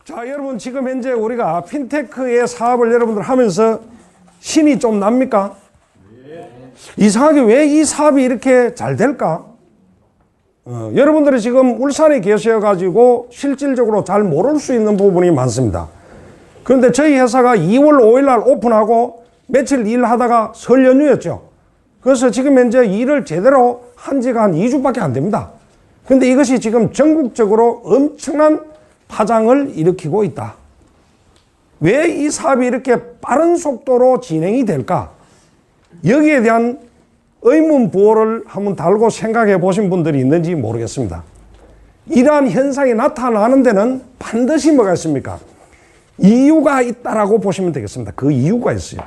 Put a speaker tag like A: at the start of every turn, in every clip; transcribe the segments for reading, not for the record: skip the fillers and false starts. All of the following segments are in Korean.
A: 자, 여러분 지금 현재 우리가 핀테크의 사업을 여러분들 하면서 신이 좀 납니까? 이상하게 왜 이 사업이 이렇게 잘 될까? 여러분들이 지금 울산에 계셔가지고 실질적으로 잘 모를 수 있는 부분이 많습니다. 그런데 저희 회사가 2월 5일 날 오픈하고 며칠 일하다가 설 연휴였죠. 그래서 지금 현재 일을 제대로 한 지가 한 2주밖에 안 됩니다. 그런데 이것이 지금 전국적으로 엄청난 파장을 일으키고 있다. 왜 이 사업이 이렇게 빠른 속도로 진행이 될까? 여기에 대한 의문부호를 한번 달고 생각해 보신 분들이 있는지 모르겠습니다. 이러한 현상이 나타나는 데는 반드시 뭐가 있습니까? 이유가 있다라고 보시면 되겠습니다. 그 이유가 있어요.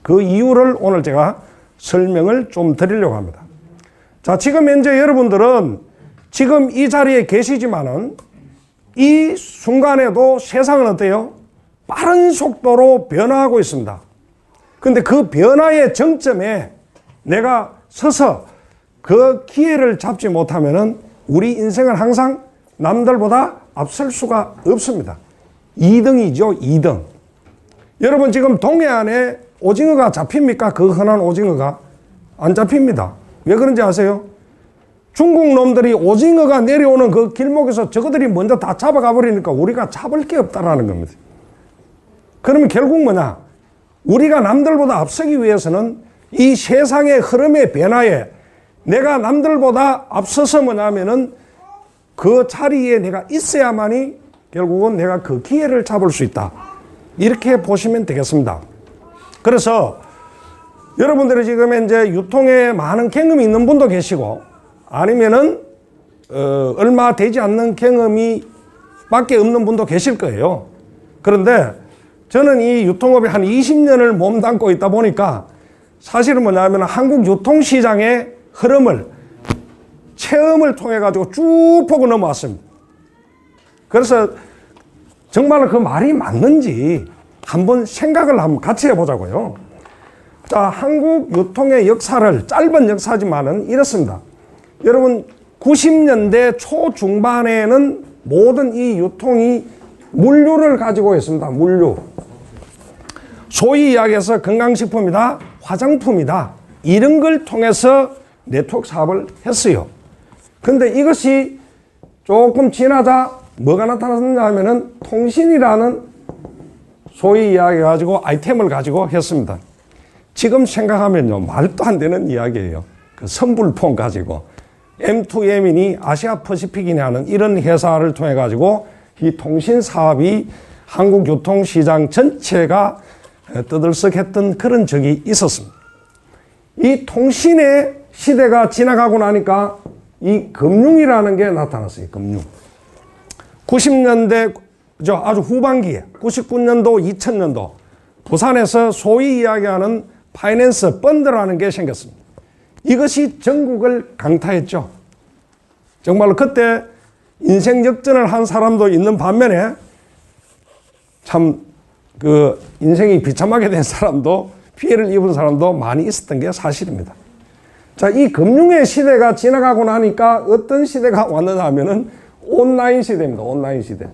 A: 그 이유를 오늘 제가 설명을 좀 드리려고 합니다. 자, 지금 현재 여러분들은 지금 이 자리에 계시지만은 이 순간에도 세상은 어때요? 빠른 속도로 변화하고 있습니다. 근데 그 변화의 정점에 내가 서서 그 기회를 잡지 못하면은 우리 인생은 항상 남들보다 앞설 수가 없습니다. 2등이죠, 2등. 여러분 지금 동해안에 오징어가 잡힙니까? 그 흔한 오징어가 안 잡힙니다. 왜 그런지 아세요? 중국 놈들이 오징어가 내려오는 그 길목에서 저거들이 먼저 다 잡아가 버리니까 우리가 잡을 게 없다라는 겁니다. 그러면 결국 뭐냐? 우리가 남들보다 앞서기 위해서는 이 세상의 흐름의 변화에 내가 남들보다 앞서서 뭐냐면은 그 자리에 내가 있어야만이 결국은 내가 그 기회를 잡을 수 있다. 이렇게 보시면 되겠습니다. 그래서 여러분들이 지금 현재 유통에 많은 경험이 있는 분도 계시고 아니면은 얼마 되지 않는 경험이 밖에 없는 분도 계실 거예요. 그런데 저는 이 유통업에 한 20년을 몸담고 있다 보니까 사실은 뭐냐면 한국 유통시장의 흐름을 체험을 통해 가지고 쭉 보고 넘어왔습니다. 그래서 정말 그 말이 맞는지 한번 생각을 한번 같이 해보자고요. 자, 한국 유통의 역사를 짧은 역사지만은 이렇습니다. 여러분 90년대 초중반에는 모든 이 유통이 물류를 가지고 있습니다. 물류. 소위 이야기해서 건강식품이다, 화장품이다 이런 걸 통해서 네트워크 사업을 했어요. 근데 이것이 조금 지나자 뭐가 나타났느냐 하면은 통신이라는 소위 이야기해가지고 아이템을 가지고 했습니다. 지금 생각하면요 말도 안 되는 이야기예요. 그 선불폰 가지고 M2M이니 아시아 퍼시픽이니 하는 이런 회사를 통해 가지고 이 통신 사업이 한국 유통시장 전체가 떠들썩했던 그런 적이 있었습니다. 이 통신의 시대가 지나가고 나니까 이 금융이라는 게 나타났어요. 금융. 90년대 아주 후반기에 99년도 2000년도 부산에서 소위 이야기하는 파이낸스 펀드라는 게 생겼습니다. 이것이 전국을 강타했죠. 정말로 그때 인생 역전을 한 사람도 있는 반면에 참 그 인생이 비참하게 된 사람도 피해를 입은 사람도 많이 있었던 게 사실입니다. 자, 이 금융의 시대가 지나가고 나니까 어떤 시대가 왔느냐 하면은 온라인 시대입니다. 온라인 시대.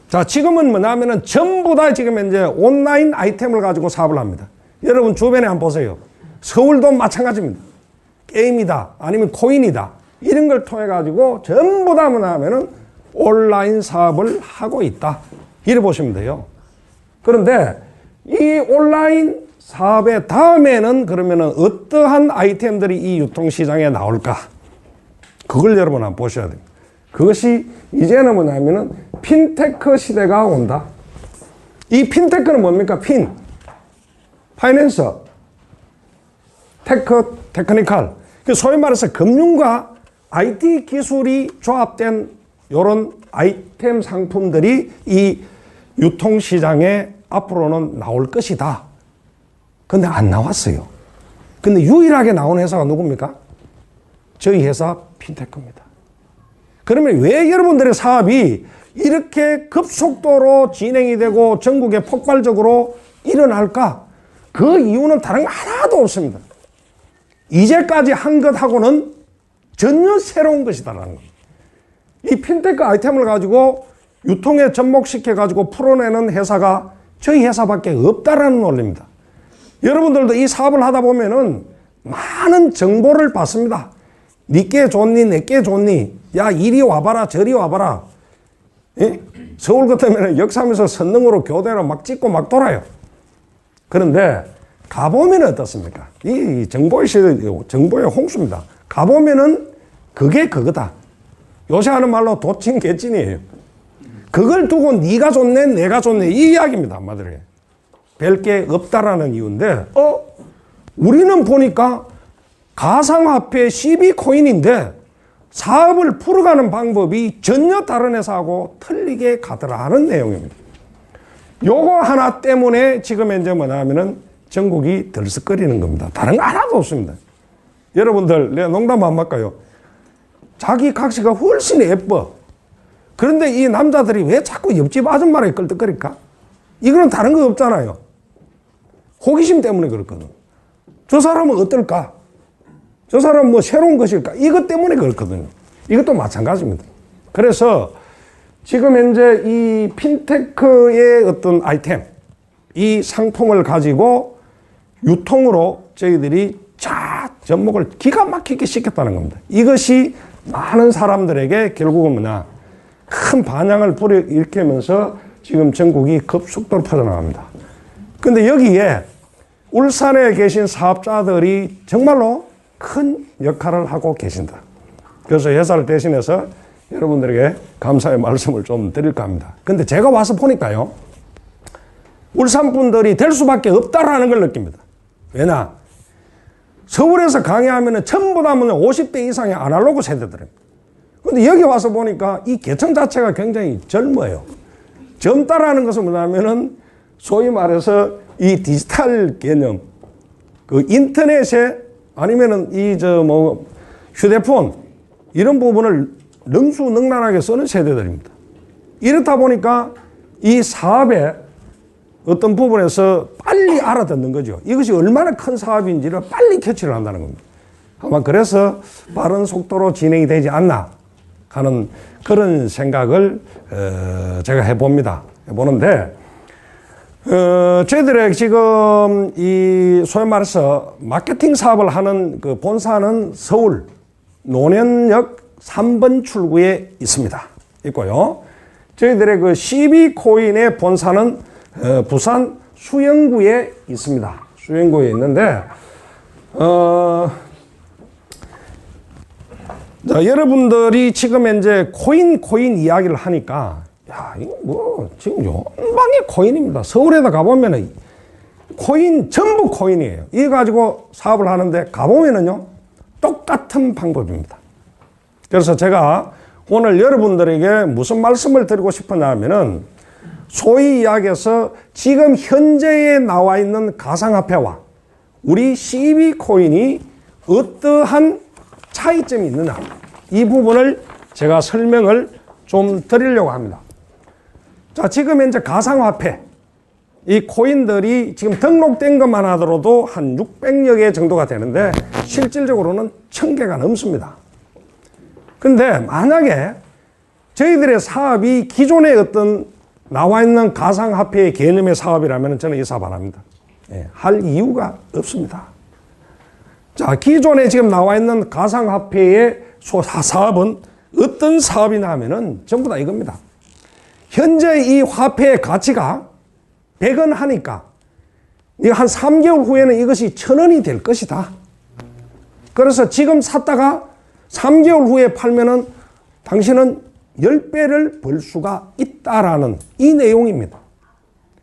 A: 자, 지금은 뭐냐면은 전부 다 지금 현재 온라인 아이템을 가지고 사업을 합니다. 여러분 주변에 한번 보세요. 서울도 마찬가지입니다. 게임이다, 아니면 코인이다. 이런 걸 통해 가지고 전부 다 뭐냐면은 온라인 사업을 하고 있다. 이래 보시면 돼요. 그런데 이 온라인 사업의 다음에는 그러면은 어떠한 아이템들이 이 유통시장에 나올까? 그걸 여러분 한번 보셔야 됩니다. 그것이 이제는 뭐냐면은 핀테크 시대가 온다. 이 핀테크는 뭡니까? 파이낸스, 테크니컬. 소위 말해서 금융과 IT 기술이 조합된 이런 아이템 상품들이 이 유통시장에 앞으로는 나올 것이다. 근데 안 나왔어요. 근데 유일하게 나온 회사가 누굽니까? 저희 회사 핀테크입니다. 그러면 왜 여러분들의 사업이 이렇게 급속도로 진행이 되고 전국에 폭발적으로 일어날까? 그 이유는 다른 게 하나도 없습니다. 이제까지 한 것하고는 전혀 새로운 것이다라는 겁니다. 이 핀테크 아이템을 가지고 유통에 접목시켜가지고 풀어내는 회사가 저희 회사밖에 없다라는 논리입니다. 여러분들도 이 사업을 하다 보면은 많은 정보를 받습니다. 니께 좋니, 내께 좋니, 야, 이리 와봐라, 저리 와봐라. 예? 서울 같으면 역삼에서 선릉으로 교대로 막 찍고 막 돌아요. 그런데 가보면 어떻습니까? 이 정보의 시대, 정보의 홍수입니다. 가보면은 그게 그거다. 요새 하는 말로 도친 개찐이에요. 그걸 두고 네가 좋네, 내가 좋네 이 이야기입니다. 한마디로. 별게 없다라는 이유인데 우리는 보니까 가상화폐 CB코인인데 사업을 풀어가는 방법이 전혀 다른 회사하고 틀리게 가더라는 내용입니다. 요거 하나 때문에 지금 현재 뭐냐면은 전국이 들썩거리는 겁니다. 다른 거 하나도 없습니다. 여러분들, 내가 농담 안 할까요? 자기 각시가 훨씬 예뻐. 그런데 이 남자들이 왜 자꾸 옆집 아줌마를 끌떡거릴까? 이거는 다른 거 없잖아요. 호기심 때문에 그렇거든. 저 사람은 어떨까? 저 사람은 뭐 새로운 것일까? 이것 때문에 그렇거든요. 이것도 마찬가지입니다. 그래서 지금 현재 이 핀테크의 어떤 아이템, 이 상품을 가지고 유통으로 저희들이 접목을 기가 막히게 시켰다는 겁니다. 이것이 많은 사람들에게 결국은 뭐냐, 큰 반향을 불어일으키면서 지금 전국이 급속도로 퍼져나갑니다. 근데 여기에 울산에 계신 사업자들이 정말로 큰 역할을 하고 계신다. 그래서 회사를 대신해서 여러분들에게 감사의 말씀을 좀 드릴까 합니다. 근데 제가 와서 보니까요, 울산 분들이 될 수밖에 없다라는 걸 느낍니다. 왜냐? 서울에서 강의하면 전부 다 50대 이상의 아날로그 세대들입니다. 근데 여기 와서 보니까 이 계층 자체가 굉장히 젊어요. 젊다라는 것은 뭐냐면은 소위 말해서 이 디지털 개념, 그 인터넷에 아니면은 휴대폰 이런 부분을 능수능란하게 쓰는 세대들입니다. 이렇다 보니까 이 사업의 어떤 부분에서 빨리 알아듣는 거죠. 이것이 얼마나 큰 사업인지를 빨리 캐치를 한다는 겁니다. 아마 그래서 빠른 속도로 진행이 되지 않나 하는 그런 생각을 제가 해보는데 저희들의 지금 이 소위 말해서 마케팅 사업을 하는 그 본사는 서울 논현역 3번 출구에 있고요. 저희들의 그 CB코인의 본사는 부산 수영구에 있습니다. 수영구에 있는데 자, 여러분들이 지금 현재 코인 이야기를 하니까 야, 이거 뭐 지금 연방의 코인입니다. 서울에다 가보면은 코인 전부 코인이에요. 이거 가지고 사업을 하는데 가보면은요 똑같은 방법입니다. 그래서 제가 오늘 여러분들에게 무슨 말씀을 드리고 싶었냐 하면은 소위 이야기해서 지금 현재에 나와 있는 가상화폐와 우리 CB코인이 어떠한 차이점이 있느냐, 이 부분을 제가 설명을 좀 드리려고 합니다. 자, 지금 현재 가상화폐, 이 코인들이 지금 등록된 것만 하더라도 한 600여 개 정도가 되는데 실질적으로는 1000개가 넘습니다. 근데 만약에 저희들의 사업이 기존의 어떤 나와 있는 가상화폐의 개념의 사업이라면 저는 이 사업 안 합니다. 할 이유가 없습니다. 자, 기존에 지금 나와 있는 가상화폐의 사업은 어떤 사업이냐 하면은 전부 다 이겁니다. 현재 이 화폐의 가치가 100원 하니까 한 3개월 후에는 이것이 1000원이 될 것이다. 그래서 지금 샀다가 3개월 후에 팔면은 당신은 10배를 벌 수가 있다라는 이 내용입니다.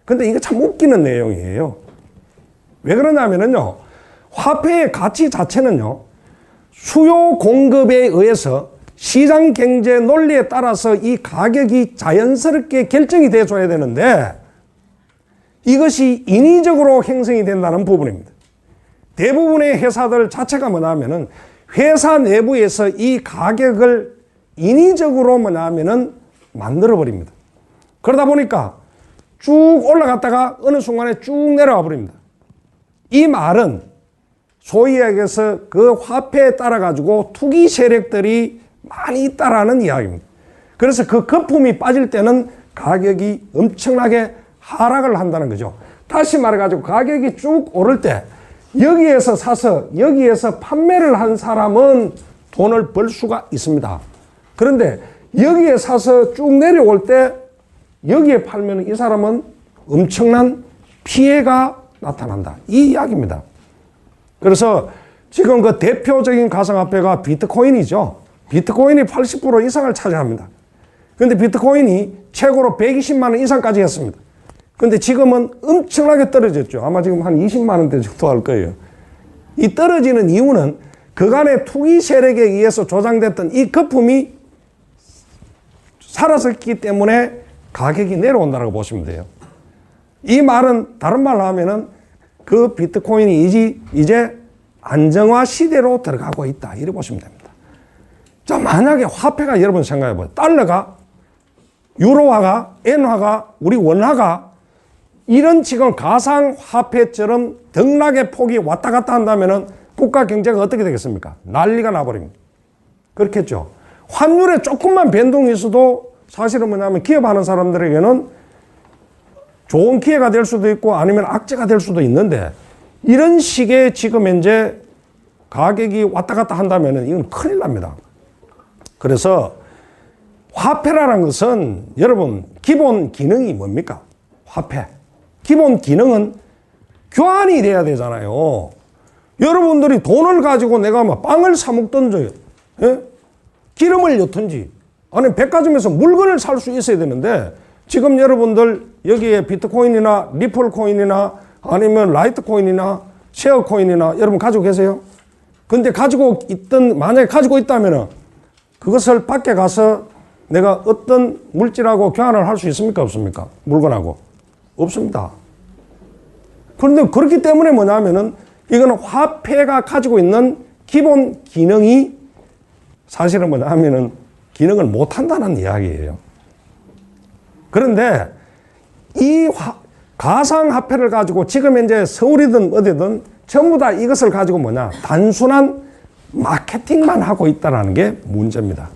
A: 근데 이거 참 웃기는 내용이에요. 왜 그러냐면요, 화폐의 가치 자체는요, 수요 공급에 의해서 시장 경제 논리에 따라서 이 가격이 자연스럽게 결정이 돼줘야 되는데 이것이 인위적으로 형성이 된다는 부분입니다. 대부분의 회사들 자체가 뭐냐면은 회사 내부에서 이 가격을 인위적으로 뭐냐면은 만들어 버립니다. 그러다 보니까 쭉 올라갔다가 어느 순간에 쭉 내려와 버립니다. 이 말은 소위 얘기해서 그 화폐에 따라 가지고 투기 세력들이 많이 있다라는 이야기입니다. 그래서 그 거품이 빠질 때는 가격이 엄청나게 하락을 한다는 거죠. 다시 말해가지고 가격이 쭉 오를 때 여기에서 사서 여기에서 판매를 한 사람은 돈을 벌 수가 있습니다. 그런데 여기에 사서 쭉 내려올 때 여기에 팔면 이 사람은 엄청난 피해가 나타난다. 이 이야기입니다. 그래서 지금 그 대표적인 가상화폐가 비트코인이죠. 비트코인이 80% 이상을 차지합니다. 근데 비트코인이 최고로 120만 원 이상까지 했습니다. 근데 지금은 엄청나게 떨어졌죠. 아마 지금 한 20만 원대 정도 할 거예요. 이 떨어지는 이유는 그간의 투기 세력에 의해서 조장됐던 이 거품이 사라졌기 때문에 가격이 내려온다고 보시면 돼요. 이 말은 다른 말로 하면은 그 비트코인이 이제 안정화 시대로 들어가고 있다. 이렇게 보시면 됩니다. 자, 만약에 화폐가 여러분 생각해 봐요. 달러가, 유로화가, 엔화가, 우리 원화가 이런 지금 가상화폐처럼 등락의 폭이 왔다 갔다 한다면은 국가 경제가 어떻게 되겠습니까? 난리가 나버립니다. 그렇겠죠. 환율에 조금만 변동이 있어도 사실은 뭐냐면 기업하는 사람들에게는 좋은 기회가 될 수도 있고 아니면 악재가 될 수도 있는데 이런 식의 지금 현재 가격이 왔다 갔다 한다면 이건 큰일 납니다. 그래서 화폐라는 것은 여러분 기본 기능이 뭡니까? 화폐. 기본 기능은 교환이 돼야 되잖아요. 여러분들이 돈을 가지고 내가 막 빵을 사 먹든지, 예? 기름을 넣든지, 아니 백화점에서 물건을 살 수 있어야 되는데 지금 여러분들 여기에 비트코인이나 리플 코인이나 아니면 라이트 코인이나 쉐어 코인이나 여러분 가지고 계세요? 근데 가지고 있던, 만약에 가지고 있다면은 그것을 밖에 가서 내가 어떤 물질하고 교환을 할 수 있습니까? 없습니까? 물건하고. 없습니다. 그런데 그렇기 때문에 뭐냐면은 이거는 화폐가 가지고 있는 기본 기능이 사실은 뭐냐면은 기능을 못 한다는 이야기예요. 그런데 이 가상화폐를 가지고 지금 현재 서울이든 어디든 전부 다 이것을 가지고 뭐냐 단순한 마케팅만 하고 있다는 게 문제입니다.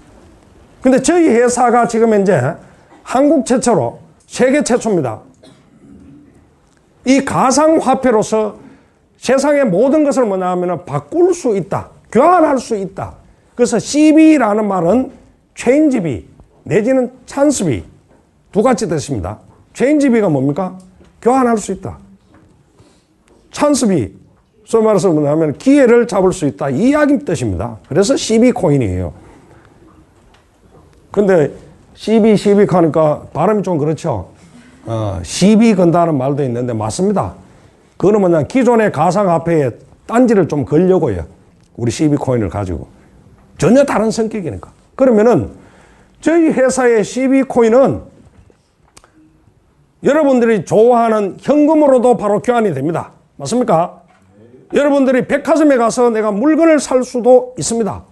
A: 근데 저희 회사가 지금 현재 한국 최초로 세계 최초입니다. 이 가상화폐로서 세상의 모든 것을 뭐냐 하면 바꿀 수 있다. 교환할 수 있다. 그래서 CB라는 말은 체인지비 내지는 찬스비 두 가지 뜻입니다. 체인지비가 뭡니까? 교환할 수 있다. 찬스비, 소위 말해서 뭐냐면 기회를 잡을 수 있다. 이 이야기 뜻입니다. 그래서 CB 코인이에요. 근데 CB 하니까 발음이 좀 그렇죠. 시비 건다는 말도 있는데 맞습니다. 그거는 뭐냐 기존의 가상화폐에 딴지를 좀 걸려고요. 우리 CB 코인을 가지고. 전혀 다른 성격이니까. 그러면은 저희 회사의 CB 코인은 여러분들이 좋아하는 현금으로도 바로 교환이 됩니다. 맞습니까? 여러분들이 백화점에 가서 내가 물건을 살 수도 있습니다.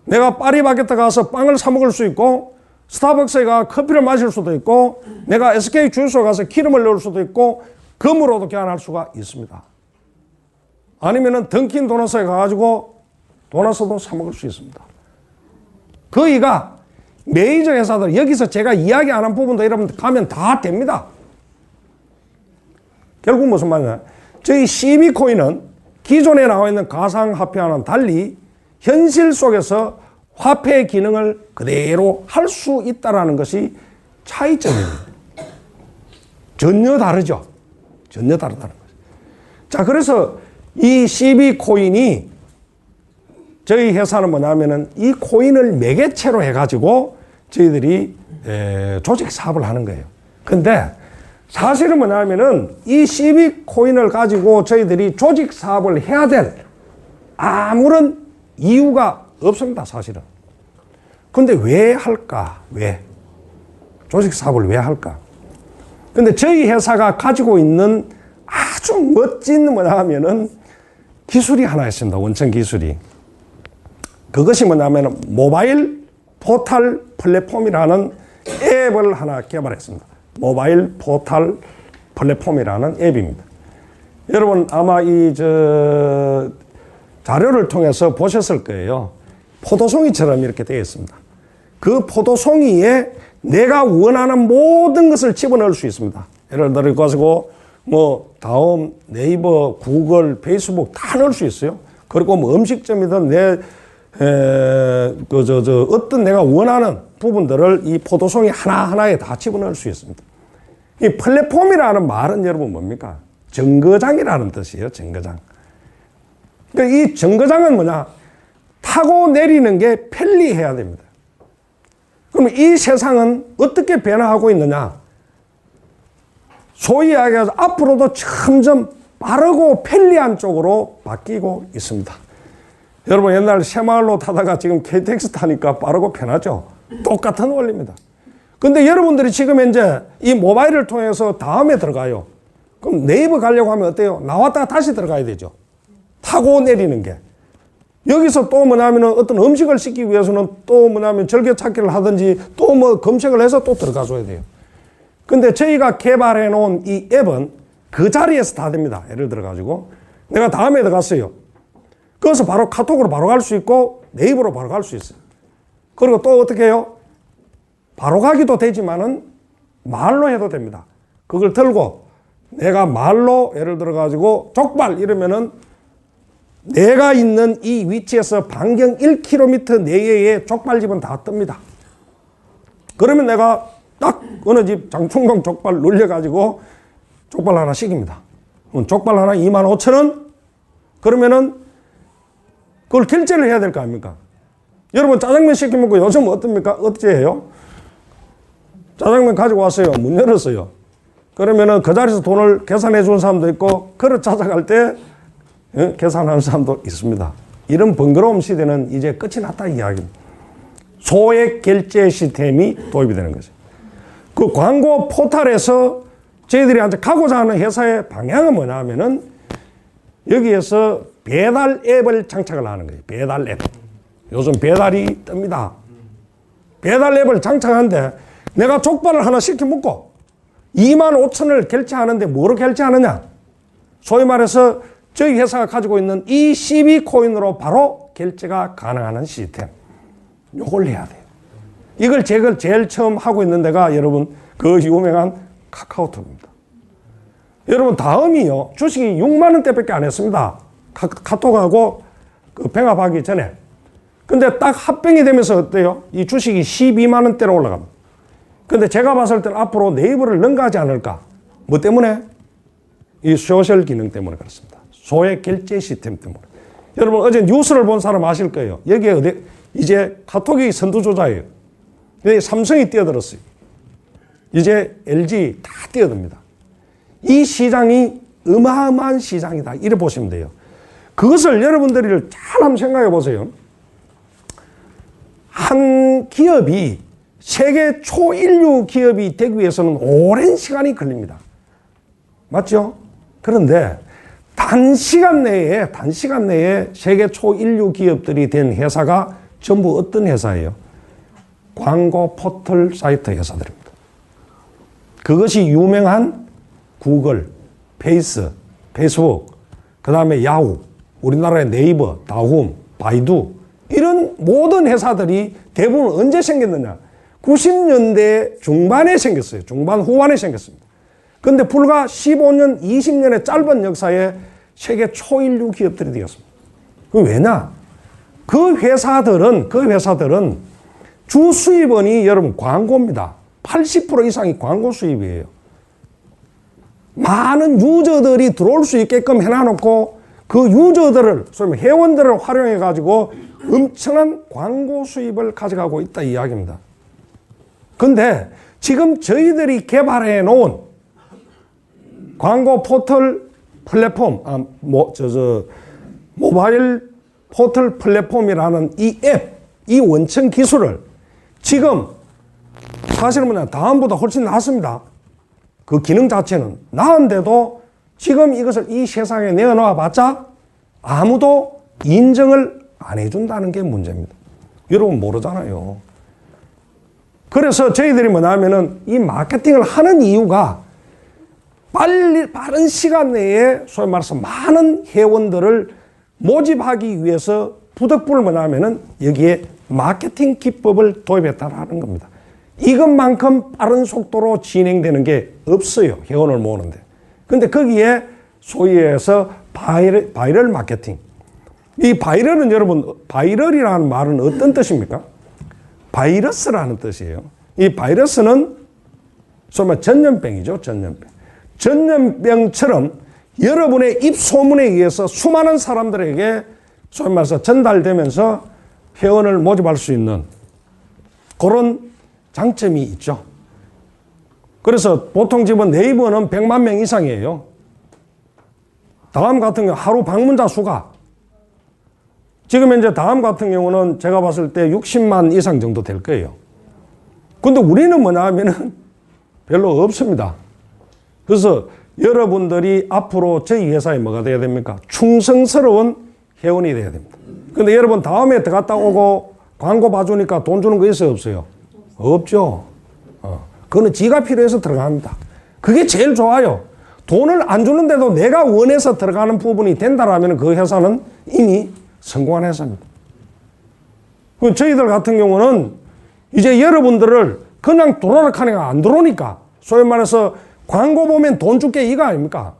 A: 내가 파리바게뜨 가서 빵을 사 먹을 수 있고 스타벅스에 가 커피를 마실 수도 있고 내가 SK 주유소 가서 기름을 넣을 수도 있고 금으로도 교환할 수가 있습니다. 아니면은 던킨 도너스에 가가지고 도너스도 사 먹을 수 있습니다. 거기가 메이저 회사들 여기서 제가 이야기 안 한 부분도 여러분들 가면 다 됩니다. 결국 무슨 말이냐 저희 CB코인은 기존에 나와 있는 가상화폐와는 달리 현실 속에서 화폐의 기능을 그대로 할 수 있다는 것이 차이점입니다. 전혀 다르죠. 전혀 다르다는 거죠. 자, 그래서 이 CB코인이 저희 회사는 뭐냐면은 이 코인을 매개체로 해가지고 저희들이 조직 사업을 하는 거예요. 근데 사실은 뭐냐면은 이 CB코인을 가지고 저희들이 조직 사업을 해야 될 아무런 이유가 없습니다, 사실은. 근데 왜 할까? 왜? 조직 사업을 왜 할까? 근데 저희 회사가 가지고 있는 아주 멋진 뭐냐면은 기술이 하나 있습니다. 원천 기술이. 그것이 뭐냐면 모바일 포털 플랫폼이라는 앱을 하나 개발했습니다. 모바일 포털 플랫폼이라는 앱입니다. 여러분 아마 자료를 통해서 보셨을 거예요. 포도송이처럼 이렇게 되어 있습니다. 그 포도송이에 내가 원하는 모든 것을 집어넣을 수 있습니다. 예를 들어 가지고 뭐 다음, 네이버, 구글, 페이스북 다 넣을 수 있어요. 그리고 뭐 음식점이든 어떤 내가 원하는 부분들을 이 포도송이 하나하나에 다 집어넣을 수 있습니다. 이 플랫폼이라는 말은 여러분 뭡니까? 정거장이라는 뜻이에요. 정거장. 그러니까 이 정거장은 뭐냐? 타고 내리는 게 편리해야 됩니다. 그럼 이 세상은 어떻게 변화하고 있느냐? 소위 이야기해서 앞으로도 점점 빠르고 편리한 쪽으로 바뀌고 있습니다. 여러분 옛날 새마을로 타다가 지금 KTX 타니까 빠르고 편하죠? 똑같은 원리입니다. 근데 여러분들이 지금 현재 이 모바일을 통해서 다음에 들어가요. 그럼 네이버 가려고 하면 어때요? 나왔다가 다시 들어가야 되죠. 타고 내리는 게. 여기서 또 뭐냐면 어떤 음식을 시키기 위해서는 또 뭐냐면 절개찾기를 하든지 또 뭐 검색을 해서 또 들어가줘야 돼요. 근데 저희가 개발해 놓은 이 앱은 그 자리에서 다 됩니다. 예를 들어 가지고 내가 다음에 들어갔어요. 거기서 바로 카톡으로 바로 갈 수 있고 네이버로 바로 갈 수 있어요. 그리고 또 어떻게 해요? 바로 가기도 되지만은 말로 해도 됩니다. 그걸 들고 내가 말로 예를 들어 가지고 족발 이러면은 내가 있는 이 위치에서 반경 1km 내외의 족발집은 다 뜹니다. 그러면 내가 딱 어느 집 장충동 족발 눌려가지고 족발 하나 시킵니다. 족발 하나 25,000원? 그러면은 그걸 결제를 해야 될 거 아닙니까? 여러분 짜장면 시켜 먹고 요즘 어떻습니까? 어떻게 해요? 짜장면 가지고 왔어요. 문 열었어요. 그러면은 그 자리에서 돈을 계산해 준 사람도 있고 그릇 찾아갈 때 계산하는 사람도 있습니다. 이런 번거로운 시대는 이제 끝이 났다 이야기입니다. 소액 결제 시스템이 도입이 되는 거죠. 그 광고 포털에서 저희들이 가고자 하는 회사의 방향은 뭐냐 하면은 여기에서 배달 앱을 장착을 하는 거예요. 배달 앱. 요즘 배달이 뜹니다. 배달 앱을 장착하는데 내가 족발을 하나 시켜 먹고 25,000원을 결제하는데 뭐로 결제하느냐? 소위 말해서 저희 회사가 가지고 있는 이 CB코인으로 바로 결제가 가능한 시스템. 요걸 해야 돼요. 이걸 제일 처음 하고 있는 데가 여러분 그 유명한 카카오톡입니다. 여러분 다음이요. 주식이 6만 원대밖에 안 했습니다. 카톡하고 그 병합하기 전에. 근데 딱 합병이 되면서 어때요? 이 주식이 12만 원대로 올라갑니다. 근데 제가 봤을 때는 앞으로 네이버를 능가하지 않을까? 뭐 때문에? 이 소셜 기능 때문에 그렇습니다. 소액 결제 시스템 때문에. 여러분 어제 뉴스를 본 사람 아실 거예요. 여기에 이제 카톡이 선두주자예요. 여기 삼성이 뛰어들었어요. 이제 LG 다 뛰어듭니다. 이 시장이 어마어마한 시장이다. 이래 보시면 돼요. 그것을 여러분들이 잘 한번 생각해 보세요. 한 기업이 세계 초인류 기업이 되기 위해서는 오랜 시간이 걸립니다. 맞죠? 그런데 단시간 내에 세계 초인류 기업들이 된 회사가 전부 어떤 회사예요? 광고 포털 사이트 회사들입니다. 그것이 유명한 구글, 페이스북, 그 다음에 야후, 우리나라의 네이버, 다음, 바이두 이런 모든 회사들이 대부분 언제 생겼느냐? 90년대 중반에 생겼어요. 중반 후반에 생겼습니다. 그런데 불과 15년, 20년의 짧은 역사에 세계 초인류 기업들이 되었습니다. 그 왜냐? 그 회사들은 주 수입원이 여러분 광고입니다. 80% 이상이 광고 수입이에요. 많은 유저들이 들어올 수 있게끔 해놔놓고 그 유저들을, 소위 회원들을 활용해가지고 엄청난 광고 수입을 가져가고 있다 이 이야기입니다. 근데 지금 저희들이 개발해 놓은 광고 포털 플랫폼, 모바일 포털 플랫폼이라는 이 앱, 이 원천 기술을 지금 사실은 뭐냐, 다음보다 훨씬 낫습니다. 그 기능 자체는 나은데도 지금 이것을 이 세상에 내어놓아 봤자 아무도 인정을 안 해준다는 게 문제입니다. 여러분 모르잖아요. 그래서 저희들이 뭐냐면은 이 마케팅을 하는 이유가 빠른 시간 내에 소위 말해서 많은 회원들을 모집하기 위해서 부득불 뭐냐면은 여기에 마케팅 기법을 도입했다라는 겁니다. 이것만큼 빠른 속도로 진행되는 게 없어요. 회원을 모으는데. 근데 거기에 소위 해서 바이럴 마케팅. 이 바이럴은 여러분, 바이럴이라는 말은 어떤 뜻입니까? 바이러스라는 뜻이에요. 이 바이러스는 소위 전염병이죠. 전염병. 전염병처럼 여러분의 입소문에 의해서 수많은 사람들에게 소위 말해서 전달되면서 회원을 모집할 수 있는 그런 장점이 있죠. 그래서 보통 집은 네이버는 100만 명 이상이에요. 다음 같은 경우 하루 방문자 수가 지금 현재 다음 같은 경우는 제가 봤을 때 60만 이상 정도 될 거예요. 근데 우리는 뭐냐 하면은 별로 없습니다. 그래서 여러분들이 앞으로 저희 회사에 뭐가 돼야 됩니까? 충성스러운 회원이 돼야 됩니다. 근데 여러분 다음에 들어갔다 오고 광고 봐주니까 돈 주는 거 있어요? 없어요? 없죠. 그거는 지가 필요해서 들어갑니다. 그게 제일 좋아요. 돈을 안 주는데도 내가 원해서 들어가는 부분이 된다라면 그 회사는 이미 성공한 회사입니다. 저희들 같은 경우는 이제 여러분들을 그냥 들어오라 하니까 안 들어오니까 소위 말해서 광고 보면 돈 줄게 이거 아닙니까?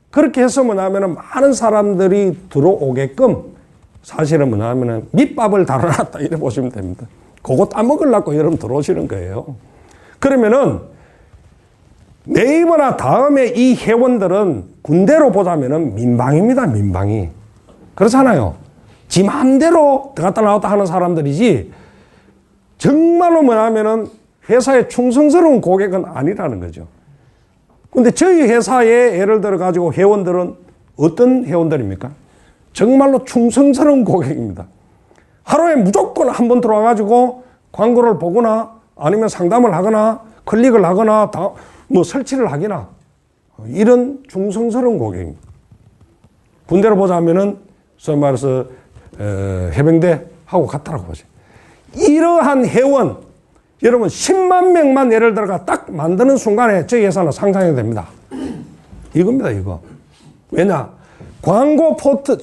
A: 그렇게 해서 뭐냐면 많은 사람들이 들어오게끔 사실은 뭐냐면 밑밥을 달아놨다 이래 보시면 됩니다. 그거 따먹으려고 여러분 들어오시는 거예요. 그러면은 네이버나 다음에 이 회원들은 군대로 보자면은 민방입니다. 민방이. 그렇잖아요. 지 마음대로 들어갔다 나왔다 하는 사람들이지 정말로 뭐냐면은 회사에 충성스러운 고객은 아니라는 거죠. 근데 저희 회사에 예를 들어 가지고 회원들은 어떤 회원들입니까? 정말로 충성스러운 고객입니다. 하루에 무조건 한 번 들어와 가지고 광고를 보거나 아니면 상담을 하거나 클릭을 하거나 뭐 설치를 하거나 이런 충성스러운 고객입니다. 군대로 보자면은 소위 말해서 해병대하고 같다라고 보죠. 이러한 회원 여러분 10만 명만 예를 들어가 딱 만드는 순간에 저희 회사는 상상이 됩니다. 이겁니다, 이거. 왜냐? 광고 포털,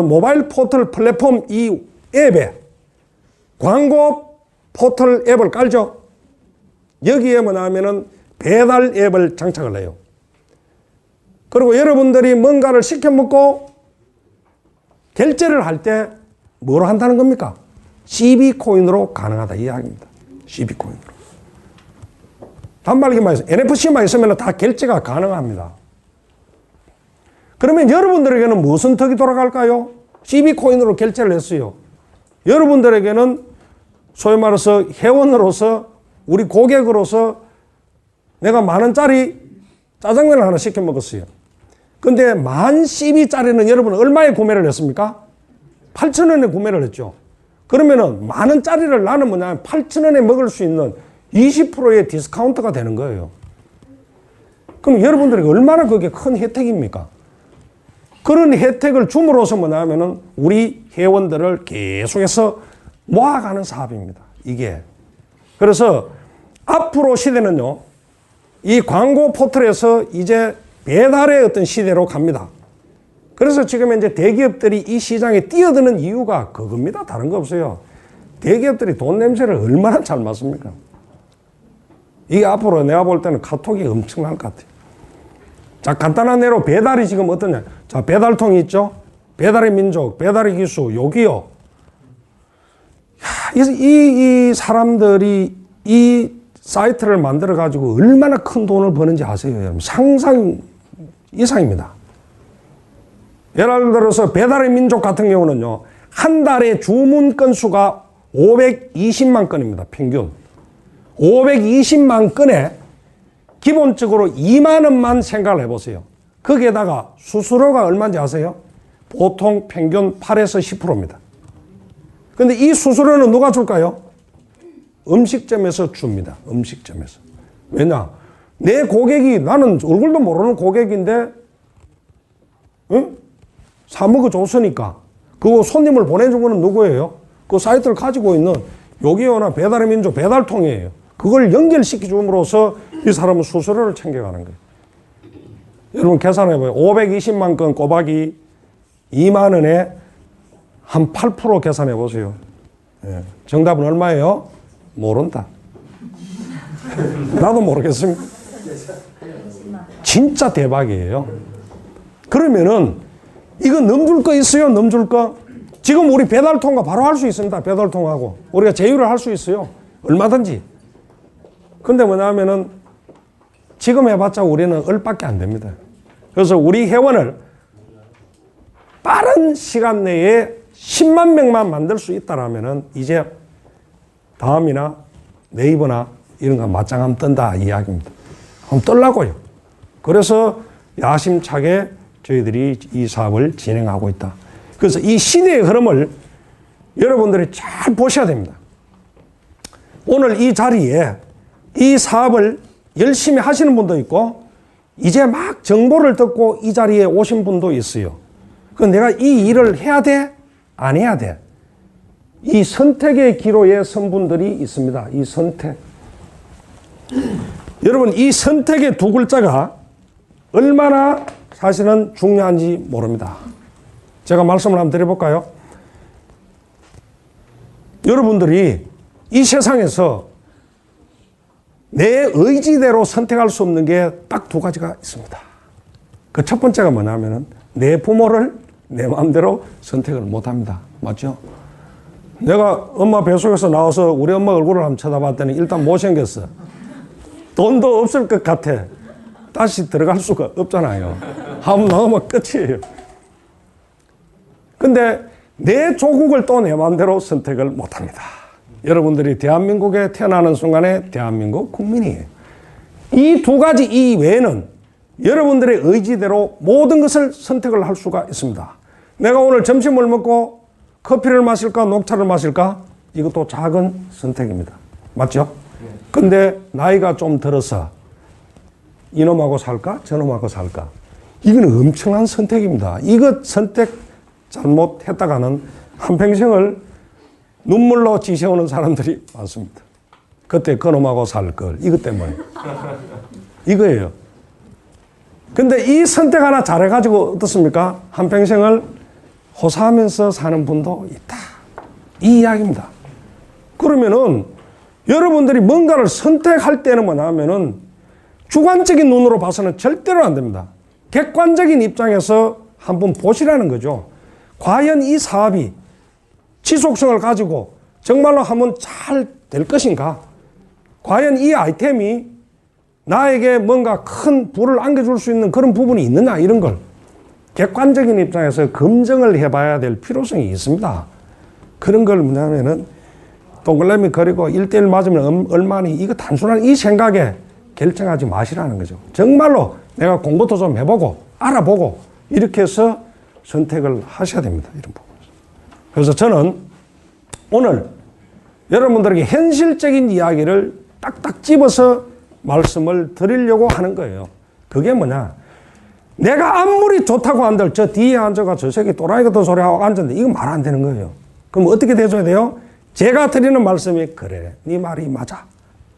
A: 모바일 포털 플랫폼 이 앱에 광고 포털 앱을 깔죠. 여기에 뭐냐면은 배달 앱을 장착을 해요. 그리고 여러분들이 뭔가를 시켜 먹고 결제를 할 때 뭐로 한다는 겁니까? CB코인으로 가능하다 이 이야기입니다. CB코인으로. 단말기만 있어요. NFC만 있으면 다 결제가 가능합니다. 그러면 여러분들에게는 무슨 덕이 돌아갈까요? CB코인으로 결제를 했어요. 여러분들에게는 소위 말해서 회원으로서 우리 고객으로서 내가 10,000원짜리 짜장면을 하나 시켜 먹었어요. 근데 10,000CB짜리는 여러분 얼마에 구매를 했습니까? 8,000원에 구매를 했죠. 그러면은 10,000원짜리를 나는 뭐냐면 8,000원에 먹을 수 있는 20%의 디스카운트가 되는 거예요. 그럼 여러분들에게 얼마나 그게 큰 혜택입니까? 그런 혜택을 줌으로써 뭐냐면은 우리 회원들을 계속해서 모아가는 사업입니다. 이게. 그래서 앞으로 시대는요, 이 광고 포털에서 이제 배달의 어떤 시대로 갑니다. 그래서 지금 이제 대기업들이 이 시장에 뛰어드는 이유가 그겁니다. 다른 거 없어요. 대기업들이 돈 냄새를 얼마나 잘 맡습니까? 이게 앞으로 내가 볼 때는 카톡이 엄청날 것 같아요. 자, 간단한 예로 배달이 지금 어떠냐. 자, 배달통이 있죠? 배달의 민족, 배달의 기수, 여기요. 이 사람들이 이 사이트를 만들어가지고 얼마나 큰 돈을 버는지 아세요, 여러분? 상상 이상입니다. 예를 들어서 배달의 민족 같은 경우는요, 한 달에 주문 건수가 520만 건입니다, 평균. 520만 건에 기본적으로 2만 원만 생각을 해보세요. 거기에다가 수수료가 얼마인지 아세요? 보통 평균 8에서 10%입니다. 근데 이 수수료는 누가 줄까요? 음식점에서 줍니다. 음식점에서. 왜냐? 내 고객이 나는 얼굴도 모르는 고객인데 응? 사 먹어 줬으니까 그거 손님을 보내준 거는 누구예요? 그 사이트를 가지고 있는 요기요나 배달의 민족 배달통이에요. 그걸 연결시켜 줌으로써 이 사람은 수수료를 챙겨가는 거예요. 여러분 계산해봐요. 520만 건 꼬박이 2만 원에 한 8% 계산해 보세요. 예. 정답은 얼마예요? 모른다. 나도 모르겠습니다. 진짜 대박이에요. 그러면은 이거 넘줄 거 있어요? 넘줄 거? 지금 우리 배달 통과 바로 할 수 있습니다. 배달 통과하고 우리가 제휴를 할 수 있어요. 얼마든지. 근데 뭐냐면은 지금 해봤자 우리는 얼밖에 안 됩니다. 그래서 우리 회원을 빠른 시간 내에 10만 명만 만들 수 있다라면은 이제 다음이나 네이버나 이런 거 맞짱하면 뜬다 이야기입니다. 한번 떨라고요. 그래서 야심차게 저희들이 이 사업을 진행하고 있다. 그래서 이 시대의 흐름을 여러분들이 잘 보셔야 됩니다. 오늘 이 자리에 이 사업을 열심히 하시는 분도 있고 이제 막 정보를 듣고 이 자리에 오신 분도 있어요. 그럼 내가 이 일을 해야 돼? 안 해야 돼? 이 선택의 기로에 선 분들이 있습니다. 이 선택. 여러분, 이 선택의 두 글자가 얼마나 사실은 중요한지 모릅니다. 제가 말씀을 한번 드려볼까요? 여러분들이 이 세상에서 내 의지대로 선택할 수 없는 게 딱 두 가지가 있습니다. 그 첫 번째가 뭐냐면은 내 부모를 내 마음대로 선택을 못 합니다. 맞죠? 내가 엄마 뱃속에서 나와서 우리 엄마 얼굴을 한번 쳐다봤더니 일단 못생겼어. 돈도 없을 것 같아. 다시 들어갈 수가 없잖아요. 한번 나오면 끝이에요. 근데 내 조국을 또 내 마음대로 선택을 못 합니다. 여러분들이 대한민국에 태어나는 순간에 대한민국 국민이에요. 이 두 가지 이외에는 여러분들의 의지대로 모든 것을 선택을 할 수가 있습니다. 내가 오늘 점심을 먹고 커피를 마실까 녹차를 마실까? 이것도 작은 선택입니다. 맞죠? 근데 나이가 좀 들어서 이놈하고 살까? 저놈하고 살까? 이건 엄청난 선택입니다. 이것 선택 잘못했다가는 한평생을 눈물로 지새우는 사람들이 많습니다. 그때 그놈하고 살 걸. 이것 때문에. 이거예요. 근데 이 선택 하나 잘해가지고 어떻습니까? 한평생을 호사하면서 사는 분도 있다. 이 이야기입니다. 그러면은 여러분들이 뭔가를 선택할 때는 뭐냐면은 주관적인 눈으로 봐서는 절대로 안 됩니다. 객관적인 입장에서 한번 보시라는 거죠. 과연 이 사업이 지속성을 가지고 정말로 한번 잘 될 것인가? 과연 이 아이템이 나에게 뭔가 큰 부를 안겨줄 수 있는 그런 부분이 있느냐? 이런 걸 객관적인 입장에서 검증을 해봐야 될 필요성이 있습니다. 그런 걸 뭐냐면은 동글라미 그리고 1:1 맞으면 얼마니 이거 단순한 이 생각에 결정하지 마시라는 거죠. 정말로 내가 공부도 좀 해보고 알아보고 이렇게 해서 선택을 하셔야 됩니다. 이런 부분. 그래서 저는 오늘 여러분들에게 현실적인 이야기를 딱딱 집어서 말씀을 드리려고 하는 거예요. 그게 뭐냐? 내가 아무리 좋다고 한들 저 뒤에 앉아가 저 새끼 또라이 같은 소리 하고 앉았는데 이거 말 안 되는 거예요. 그럼 어떻게 돼줘야 돼요? 제가 드리는 말씀이 그래, 네 말이 맞아.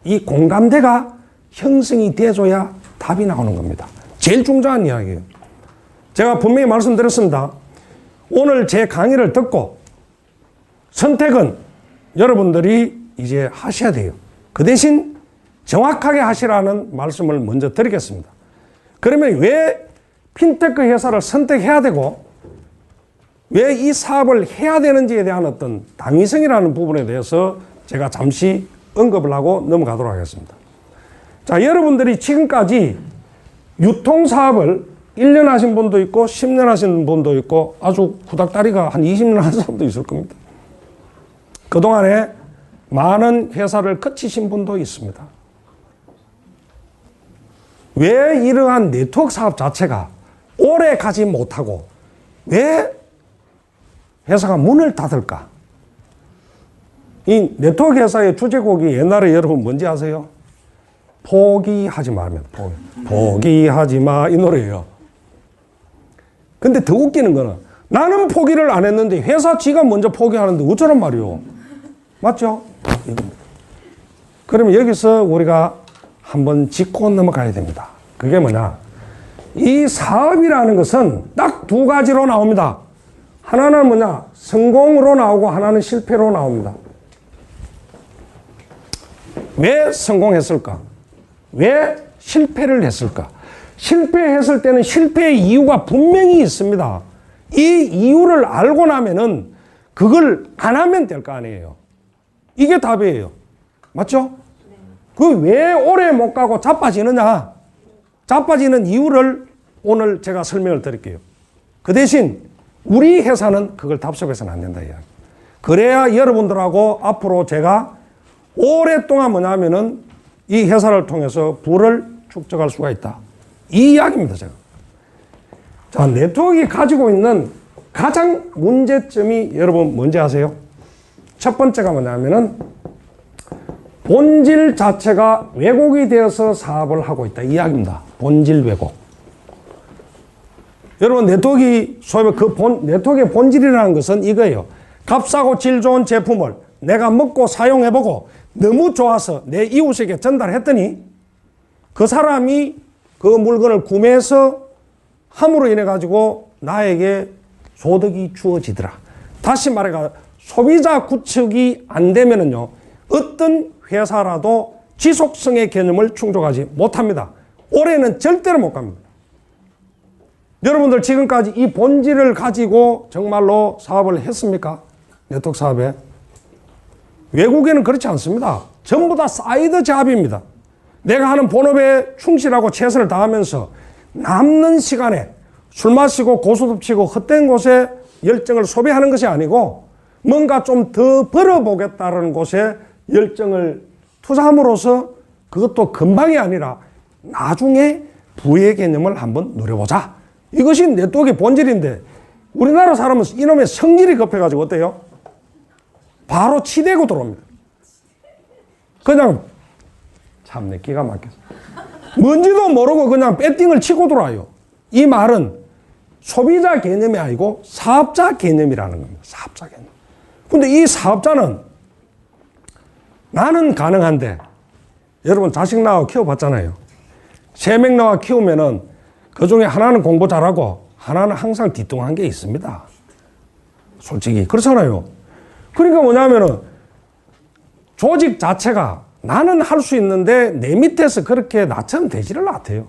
A: 이 공감대가 형성이 돼줘야 답이 나오는 겁니다. 제일 중요한 이야기예요. 제가 분명히 말씀드렸습니다. 오늘 제 강의를 듣고 선택은 여러분들이 이제 하셔야 돼요. 그 대신 정확하게 하시라는 말씀을 먼저 드리겠습니다. 그러면 왜 핀테크 회사를 선택해야 되고 왜 이 사업을 해야 되는지에 대한 어떤 당위성이라는 부분에 대해서 제가 잠시 언급을 하고 넘어가도록 하겠습니다. 자, 여러분들이 지금까지 유통사업을 1년 하신 분도 있고 10년 하신 분도 있고 아주 구닥다리가 한 20년 한 사람도 있을 겁니다. 그동안에 많은 회사를 거치신 분도 있습니다. 왜 이러한 네트워크 사업 자체가 오래 가지 못하고 왜 회사가 문을 닫을까? 이 네트워크 회사의 주제곡이 옛날에 여러분 뭔지 아세요? 포기하지 마면 포기하지 마 이 노래예요. 근데 더 웃기는 거는 나는 포기를 안 했는데 회사 지가 먼저 포기하는데 어쩌란 말이요. 맞죠? 그러면 여기서 우리가 한번 짚고 넘어가야 됩니다. 그게 뭐냐? 이 사업이라는 것은 딱 두 가지로 나옵니다. 하나는 뭐냐? 성공으로 나오고 하나는 실패로 나옵니다. 왜 성공했을까? 왜 실패를 했을까? 실패했을 때는 실패의 이유가 분명히 있습니다. 이 이유를 알고 나면은 그걸 안 하면 될 거 아니에요. 이게 답이에요. 맞죠? 그 왜 오래 못 가고 자빠지느냐? 자빠지는 이유를 오늘 제가 설명을 드릴게요. 그 대신 우리 회사는 그걸 답습해서는 안 된다 이야기. 그래야 여러분들하고 앞으로 제가 오랫동안 뭐냐면은 이 회사를 통해서 부를 축적할 수가 있다. 이 이야기입니다, 제가. 자, 네트워크가 가지고 있는 가장 문제점이 여러분 뭔지 아세요? 첫 번째가 뭐냐면은 본질 자체가 왜곡이 되어서 사업을 하고 있다. 이 이야기입니다. 본질 왜곡. 여러분, 네트워크의 본질이라는 것은 이거예요. 값싸고 질 좋은 제품을 내가 먹고 사용해보고 너무 좋아서 내 이웃에게 전달했더니 그 사람이 그 물건을 구매해서 함으로 인해 가지고 나에게 소득이 주어지더라. 다시 말해가 소비자 구축이 안 되면은요, 어떤 회사라도 지속성의 개념을 충족하지 못합니다. 올해는 절대로 못 갑니다. 여러분들 지금까지 이 본질을 가지고 정말로 사업을 했습니까? 네트워크 사업에? 외국에는 그렇지 않습니다. 전부 다 사이드 잡입니다. 내가 하는 본업에 충실하고 최선을 다하면서 남는 시간에 술 마시고 고소득 치고 헛된 곳에 열정을 소비하는 것이 아니고 뭔가 좀 더 벌어보겠다는 곳에 열정을 투자함으로써 그것도 금방이 아니라 나중에 부의 개념을 한번 누려보자. 이것이 네트워크의 본질인데 우리나라 사람은 이놈의 성질이 급해가지고 어때요? 바로 치대고 들어옵니다. 그냥 참내 기가 막혀서 뭔지도 모르고 그냥 배팅을 치고 들어와요. 이 말은 소비자 개념이 아니고 사업자 개념이라는 겁니다. 사업자 개념. 근데 이 사업자는 나는 가능한데 여러분 자식 낳아 키워봤잖아요. 3명 낳아 키우면은 그 중에 하나는 공부 잘하고 하나는 항상 뒤뚱한 게 있습니다. 솔직히 그렇잖아요. 그러니까 뭐냐면은 조직 자체가 나는 할 수 있는데 내 밑에서 그렇게 나처럼 되지를 않대요.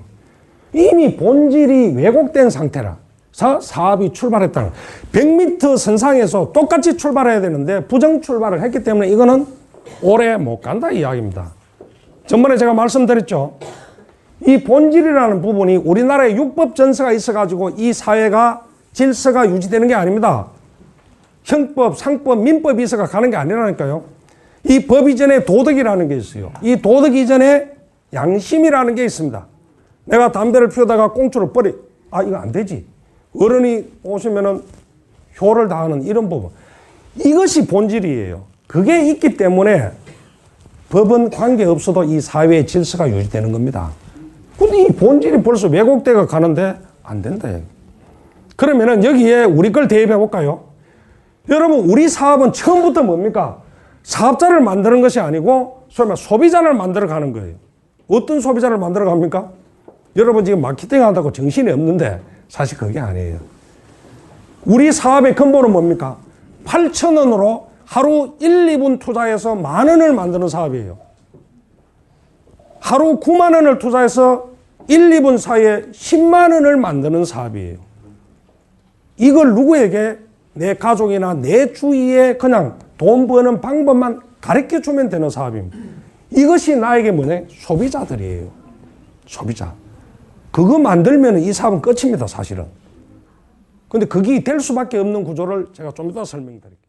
A: 이미 본질이 왜곡된 상태라 사업이 출발했다는 100m 선상에서 똑같이 출발해야 되는데 부정 출발을 했기 때문에 이거는 오래 못 간다 이야기입니다. 전번에 제가 말씀드렸죠. 이 본질이라는 부분이 우리나라에 육법 전서가 있어가지고 이 사회가 질서가 유지되는 게 아닙니다. 형법, 상법, 민법 있어가 가는 게 아니라니까요. 이 법 이전에 도덕이라는 게 있어요. 이 도덕 이전에 양심이라는 게 있습니다. 내가 담배를 피우다가 꽁초를 이거 안 되지. 어른이 오시면은 효를 다하는 이런 부분. 이것이 본질이에요. 그게 있기 때문에 법은 관계없어도 이 사회의 질서가 유지되는 겁니다. 근데 이 본질이 벌써 왜곡되어 가는데 안 된다. 그러면은 여기에 우리 걸 대입해 볼까요? 여러분, 우리 사업은 처음부터 뭡니까? 사업자를 만드는 것이 아니고 소비자를 만들어 가는 거예요. 어떤 소비자를 만들어 갑니까? 여러분 지금 마케팅 한다고 정신이 없는데 사실 그게 아니에요. 우리 사업의 근본은 뭡니까? 8,000원으로 하루 1, 2분 투자해서 10,000원을 만드는 사업이에요. 하루 9만 원을 투자해서 1, 2분 사이에 10만 원을 만드는 사업이에요. 이걸 누구에게? 내 가족이나 내 주위에 그냥 돈 버는 방법만 가르쳐 주면 되는 사업입니다. 이것이 나에게 뭐냐? 소비자들이에요. 소비자. 그거 만들면 이 사업은 끝입니다, 사실은. 근데 그게 될 수밖에 없는 구조를 제가 좀 이따 설명드릴게요.